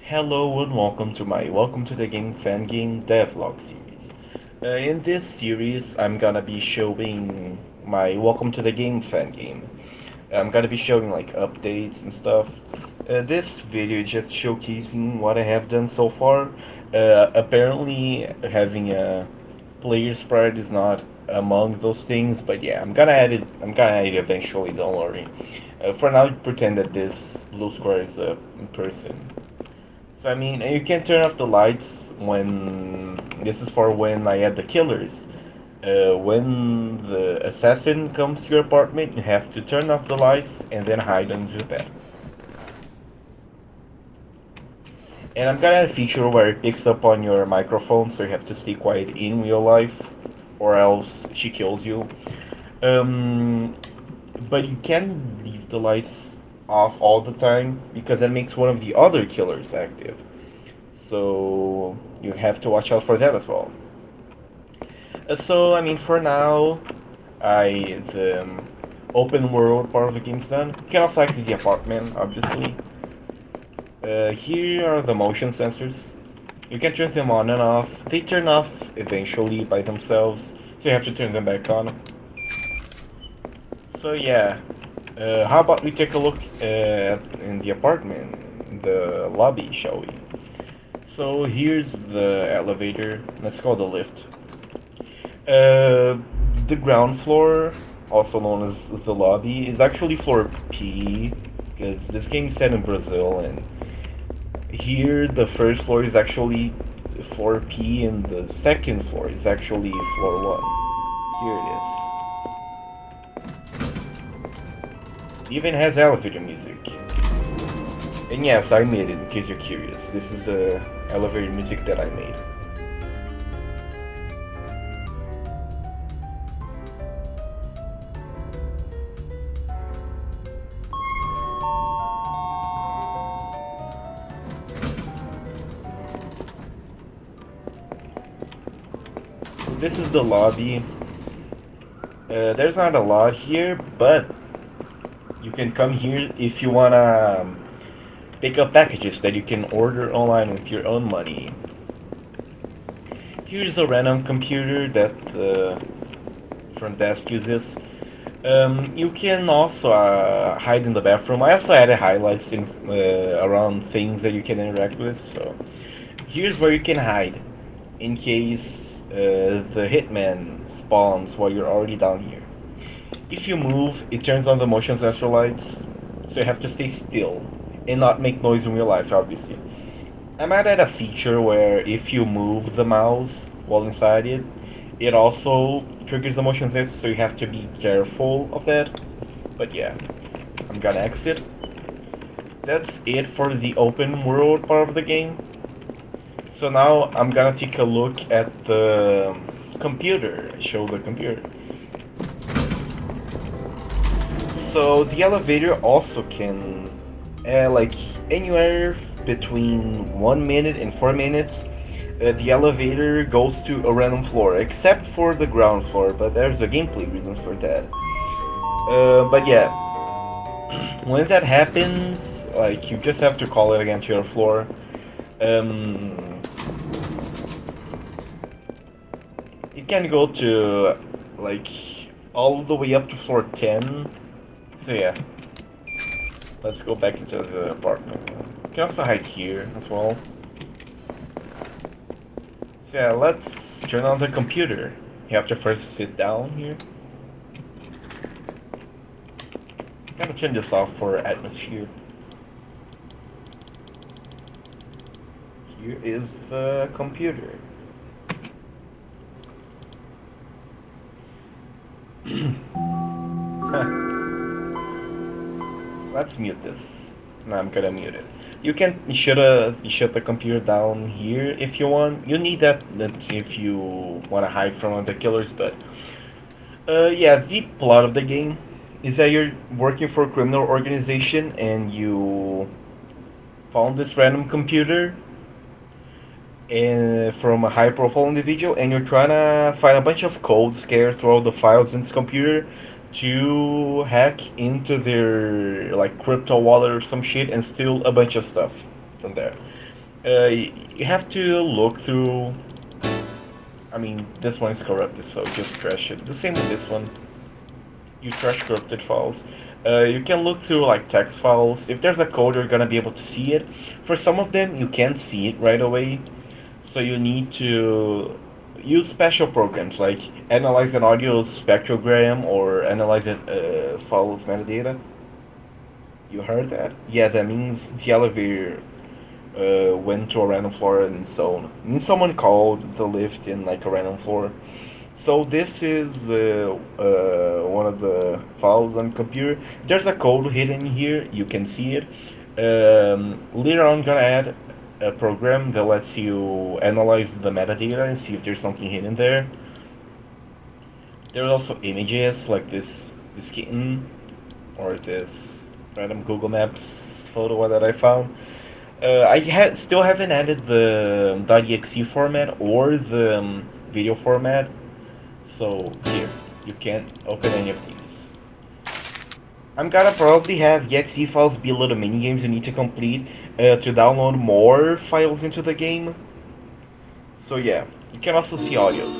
Hello and welcome to the game Fangame devlog series. In this series, I'm gonna be showing my welcome to the game Fangame. I'm gonna be showing like updates and stuff. This video is just showcasing what I have done so far. Apparently, having a player sprite is not among those things, but yeah, I'm gonna add it. I'm gonna add it eventually. Don't worry. For now, pretend that this blue square is a person. So I mean, you can turn off the lights when this is for when I add the killers. When the assassin comes to your apartment, you have to turn off the lights and then hide under the bed. And I'm gonna add a feature where it picks up on your microphone, so you have to stay quiet in real life, or else she kills you. Um, but you can leave the lights off all the time because that makes one of the other killers active. So you have to watch out for that as well. So I mean, for now, the open world part of the game's done. You can also access the apartment, obviously. Here are the motion sensors. You can turn them on and off. They turn off eventually by themselves, so you have to turn them back on. So yeah, how about we take a look in the apartment, the lobby, shall we? So here's the elevator. Let's call the lift. Uh, the ground floor, also known as the lobby, is actually floor P, because this game is set in Brazil, and here the first floor is actually floor P, and the second floor is actually floor 1. Here it is. It even has elevator music. And yes, I made it, in case you're curious. This is the elevator music that I made. So this is the lobby. There's not a lot here, but you can come here if you wanna pick up packages that you can order online with your own money. Here's a random computer that the front desk uses. You can also hide in the bathroom. I also added highlights in around things that you can interact with. So here's where you can hide in case the hitman spawns while you're already down here. If you move, it turns on the motion sensor lights, so you have to stay still and not make noise in real life, obviously. I might add a feature where if you move the mouse while inside it, it also triggers the motion sensor, so you have to be careful of that. But yeah, I'm gonna exit. That's it for the open world part of the game. So now I'm gonna take a look at the computer, show the computer. So the elevator also can, like anywhere between 1 minute and 4 minutes, the elevator goes to a random floor, except for the ground floor. But there's a gameplay reason for that. But yeah, when that happens, like you just have to call it again to your floor. Um, it can go to like all the way up to floor 10. So yeah. Let's go back into the apartment. You can also hide here as well. So yeah, let's turn on the computer. You have to first sit down here. Gotta turn this off for atmosphere. Here is the computer. Let's mute this. No, I'm gonna mute it. You can shut the computer down here if you want. You need that if you want to hide from the killers. But yeah, the plot of the game is that you're working for a criminal organization and you found this random computer from a high-profile individual, and you're trying to find a bunch of code scattered through all the files in this computer to hack into their like crypto wallet or some shit and steal a bunch of stuff from there. You have to look through. I mean, this one is corrupted, so just trash it. The same with this one. You trash corrupted files. You can look through like text files. If there's a code, you're gonna be able to see it. For some of them, you can't see it right away, so you need to use special programs like analyze an audio spectrogram or analyze a file's metadata. You heard that? Yeah, that means the elevator went to a random floor and so on. It means someone called the lift in like a random floor. So this is one of the files on the computer. There's a code hidden here. You can see it. Later on, I'm gonna add a program that lets you analyze the metadata and see if there's something hidden there. There's also images like this kitten or this random Google Maps photo that I found. Still haven't added the .exe format or the video format. So here, you can't open any of these. I'm gonna probably have exe files be little mini games you need to complete to download more files into the game. So yeah, you can also see audios.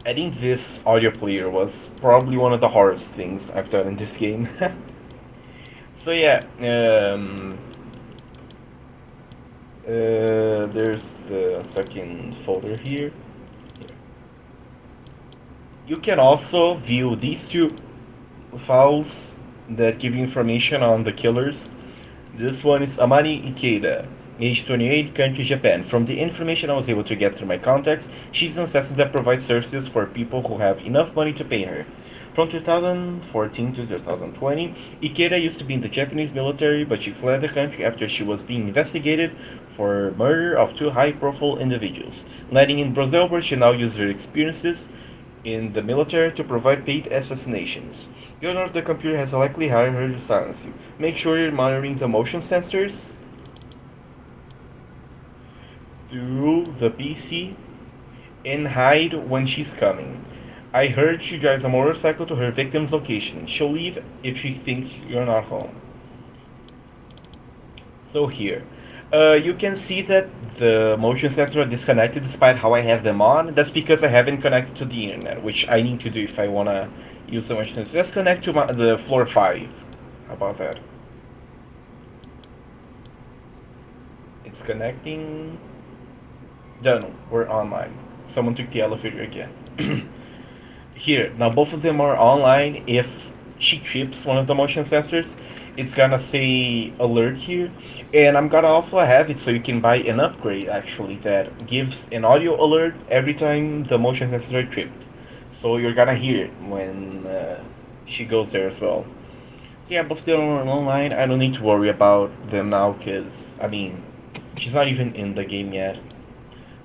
Adding this audio player was probably one of the hardest things I've done in this game. So yeah, there's the second folder here. You can also view these two files that give you information on the killers. This one is Amani Ikeda, age 28, country Japan. From the information I was able to get through my contacts, she's an assassin that provides services for people who have enough money to pay her. From 2014 to 2020, Ikeda used to be in the Japanese military, but she fled the country after she was being investigated for murder of two high-profile individuals. Landing in Brazil, where she now uses her experiences in the military to provide paid assassinations. The owner of the computer has likely hired her to silence you. Make sure you're monitoring the motion sensors through the PC and hide when she's coming. I heard she drives a motorcycle to her victim's location. She'll leave if she thinks you're not home. So here, you can see that the motion sensors are disconnected despite how I have them on. That's because I haven't connected to the internet, which I need to do if I want to use the motion sensor. Let's connect to the floor 5. How about that? It's connecting. Done. We're online. Someone took the elevator again. Here, now both of them are online. If she trips one of the motion sensors, it's gonna say alert here. And I'm gonna also have it so you can buy an upgrade actually that gives an audio alert every time the motion sensors are tripped. So you're gonna hear it when she goes there as well. So yeah, both of them are online. I don't need to worry about them now because, I mean, she's not even in the game yet.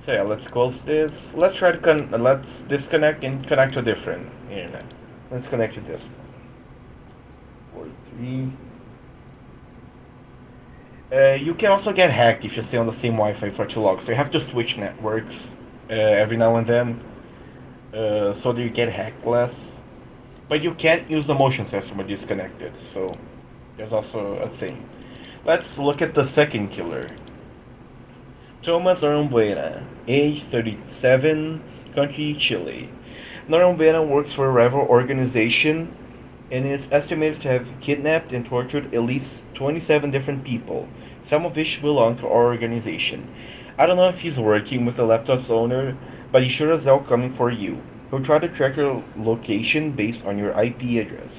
So yeah, let's close this. Let's try to let's disconnect and connect to a different internet. Let's connect to this one. 43. You can also get hacked if you stay on the same Wi-Fi for too long. So you have to switch networks every now and then, so that you get hacked less. But you can't use the motion sensor when disconnected. So there's also a thing. Let's look at the second killer. Thomas Norambuena, age 37, country Chile. Norambuena works for a rival organization and is estimated to have kidnapped and tortured at least 27 different people, some of which belong to our organization. I don't know if he's working with the laptop's owner, but he's sure as hell coming for you. He'll try to track your location based on your IP address,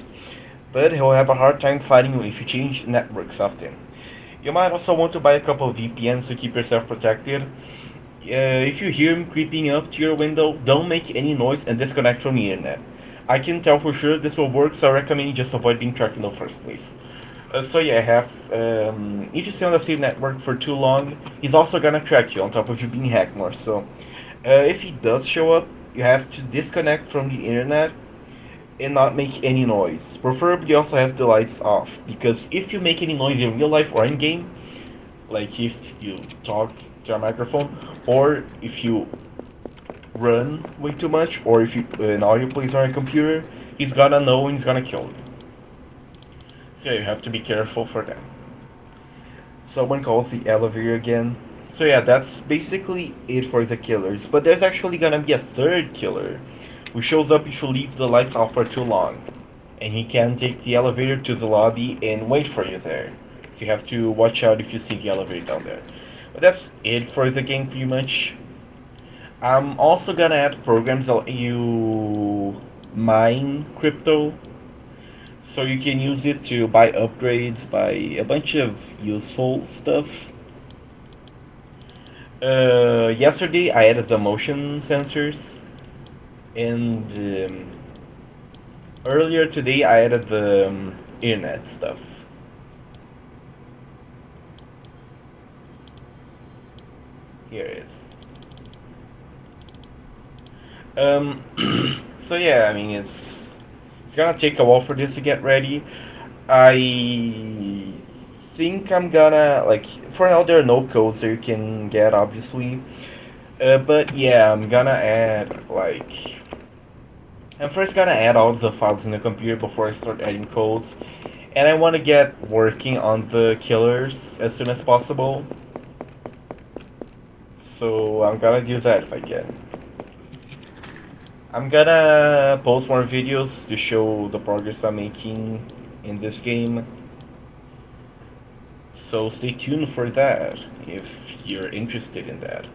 but he'll have a hard time finding you if you change networks often. You might also want to buy a couple of VPNs to keep yourself protected. If you hear him creeping up to your window, don't make any noise and disconnect from the internet. I can tell for sure this will work, so I recommend you just avoid being tracked in the first place. So yeah, I have, if you stay on the same network for too long, he's also gonna track you on top of you being hacked more. So if he does show up, you have to disconnect from the internet and not make any noise. Preferably also have the lights off, because if you make any noise in real life or in game, like if you talk to a microphone, or if you run way too much, or if you, an audio plays on your computer, he's gonna know and he's gonna kill you. So yeah, you have to be careful for that. Someone calls the elevator again. So yeah, that's basically it for the killers. But there's actually gonna be a third killer who shows up if you leave the lights off for too long. And he can take the elevator to the lobby and wait for you there. So you have to watch out if you see the elevator down there. But that's it for the game pretty much. I'm also gonna add programs that let you mine crypto. So you can use it to buy upgrades, buy a bunch of useful stuff. Yesterday I added the motion sensors, and earlier today I added the internet stuff. Here it is. So yeah, I mean it's gonna take a while for this to get ready. I think I'm gonna like for now there are no codes that you can get obviously. But yeah, I'm gonna add like I'm first gonna add all the files in the computer before I start adding codes. And I wanna get working on the killers as soon as possible. So I'm gonna do that if I can. I'm gonna post more videos to show the progress I'm making in this game. So stay tuned for that if you're interested in that.